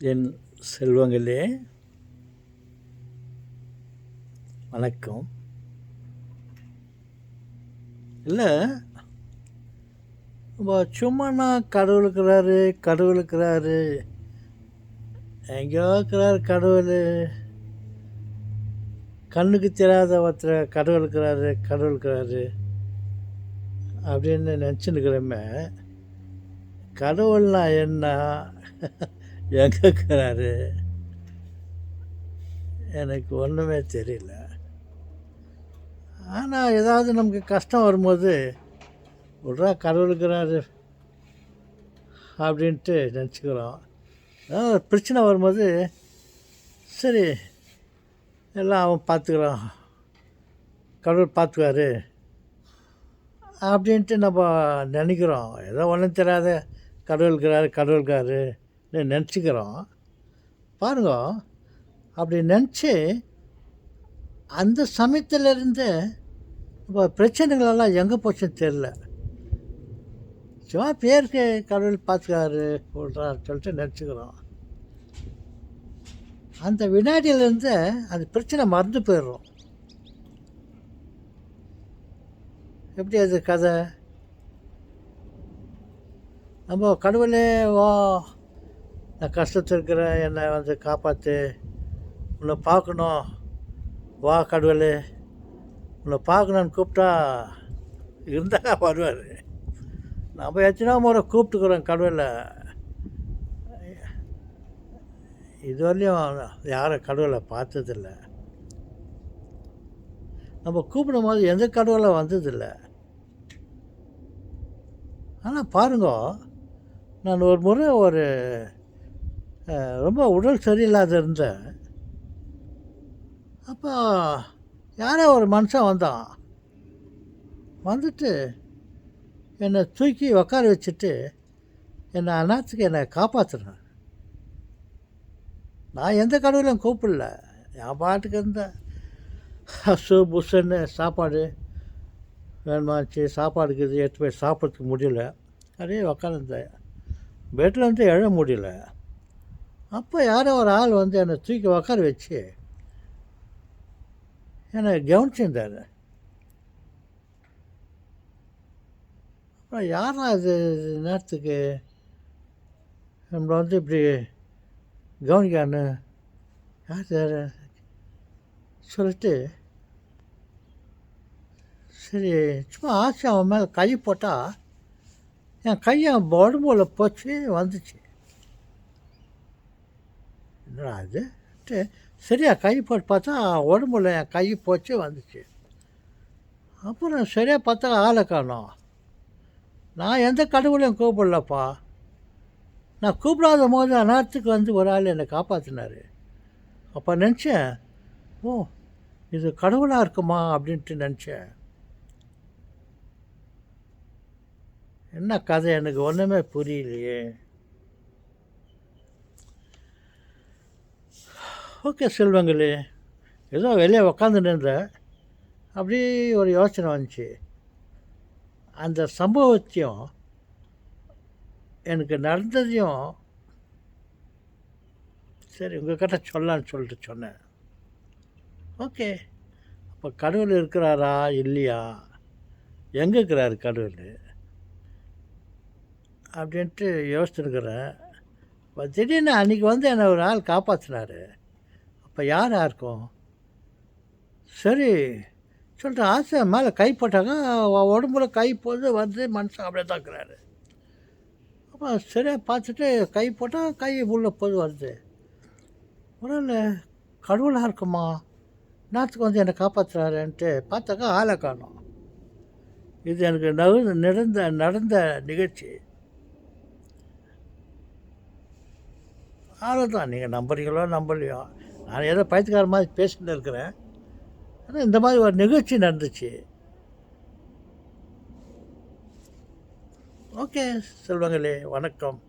என் செல்வங்களே, வணக்கம். இல்லை, சும்மா கடவுள் இருக்கிறாரு, கடவுள் இருக்கிறாரு, எங்கேயோ இருக்கிறாரு கடவுள், கண்ணுக்கு தெரியாத ஒருத்தர் கடவுள் இருக்கிறாரு, கடவுள் இருக்கிறாரு அப்படின்னு நினச்சின்னுக்கிறோமே. கடவுள்னா என்ன, எங்கே இருக்கிறாரு, எனக்கு ஒன்றுமே தெரியல. ஆனால் ஏதாவது நமக்கு கஷ்டம் வரும்போது விட்றா கடவுள் இருக்கிறாரு அப்படின்ட்டு நினச்சிக்கிறோம். ஏதாவது ஒரு பிரச்சனை வரும்போது சரி எல்லாம் அவன் பார்த்துக்கிறான், கடவுள் பார்த்துக்குவாரு அப்படின்ட்டு நம்ம நினைக்கிறோம். ஏதோ ஒன்றும் தெரியாத கடவுளுக்காரு நினச்சிக்கிறோம். பாருங்க, அப்படி நினச்சி அந்த சமயத்திலேருந்து இப்போ பிரச்சனைகளெல்லாம் எங்கே போச்சுன்னு தெரில. சும்மா பேருக்கு கடவுள் பார்த்துக்காரு சொல்கிறார் சொல்லிட்டு நினச்சிக்கிறோம். அந்த வினாடியிலேருந்து அந்த பிரச்சனை மறந்து போயிடும். எப்படி அது கதை? நம்ம கடவுளே வா, நான் கஷ்டத்தில் இருக்கிறேன், என்னை வந்து காப்பாற்று, உன்னை பார்க்கணும், வா கடவுளே, உன்னை பார்க்கணுன்னு கூப்பிட்டா இருந்தால் வருவார். நம்ம எத்தனை முறை கூப்பிட்டுக்கிறோம் கடவுளை, இதுவரையும் யாரும் கடவுளை பார்த்ததில்ல. நம்ம கூப்பிடும் போது எந்த கடவுளை வந்ததில்லை. ஆனால் பாருங்க, நான் ஒரு முறை ரொம்ப உடல் சரியில்லாத இருந்தேன். அப்போ யாரோ ஒரு மனுஷன் வந்தான், வந்துட்டு என்னை தூக்கி உக்கார வச்சுட்டு என்னை அநாத்துக்கு என்னை காப்பாற்றுறேன். நான் எந்த கடவுளையும் கூப்பிடல, என் பாட்டுக்கு இருந்தேன். ஹசு புஷன்னு சாப்பாடு வேணுமாச்சு, சாப்பாடுக்கு இது எடுத்து போய் சாப்பிட்றதுக்கு முடியல, அப்படியே உக்காந்துருந்தேன். பெட்டில் வந்து எழ முடியல. அப்போ யாரோ ஒரு ஆள் வந்து என்னை தூக்கி உக்கார வச்சு என்னை கவனிச்சிருந்தார். அப்புறம் யாரா இது நேரத்துக்கு நம்மளை வந்து இப்படி கவனிக்கான்னு யார் சொல்லிட்டு, சரி சும்மா ஆசை அவன் மேலே கை போட்டால் என் கை அவன் உடம்புல போச்சு வந்துச்சு. என்னடா அது சரியா கை போட்டு பார்த்தா உடம்புல என் கை போச்சு வந்துச்சு. அப்புறம் சரியாக பார்த்தா ஆளை காணோம். நான் எந்த கடவுளையும் கூப்பிடலப்பா. நான் கூப்பிடாத போது அந்நேரத்துக்கு வந்து ஒரு ஆள் என்னை காப்பாற்றினார். அப்போ நினச்சேன், ஓ இது கடவுளாக இருக்குமா அப்படின்ட்டு நினச்சேன். என்ன கதை எனக்கு ஒன்றுமே புரியலையே. ஓகே செல்வங்களே, ஏதோ வெளியே உக்காந்துட்டு இருந்தேன், அப்படியே ஒரு யோசனை வந்துச்சு. அந்த சம்பவத்தையும் எனக்கு நடந்ததையும் சரி உங்கள்கிட்ட சொல்லலான்னு சொல்லிட்டு சொன்னேன். ஓகே, அப்போ கடவுள் இருக்கிறாரா இல்லையா, எங்கே இருக்கிறாரு கடவுள் அப்படின்ட்டு யோசிச்சுருக்கிறேன். இப்போ திடீர்னு அன்றைக்கி வந்து என்னை ஒரு ஆள் காப்பாற்றினார். அப்போ யாராக இருக்கும்? சரி சொல்லிட்டு ஆசை மேலே கை போட்டாங்க, உடம்புல கை போது வந்து மனுஷன் அப்படியே தான் இருக்கிறாரு. அப்போ சரியாக பார்த்துட்டு கை போட்டால் கை உள்ள போது வருது. ஒருவேளை கடவுளாக இருக்குமா, நாட்டுக்கு வந்து என்னை காப்பாற்றுறாருன்ட்டு பார்த்தாக்கா ஆளை காணோம். இது எனக்கு நடந்த நிகழ்ச்சி. அவ்வளோதான், நீங்கள் நம்புறீங்களோ நம்பலையோ, நான் ஏதோ பைத்தியக்கார மாதிரி பேசிட்டு இருக்கிறேன். ஆனால் இந்த மாதிரி ஒரு நிகழ்ச்சி நடந்துச்சு. ஓகே செல்வங்களே, வணக்கம்.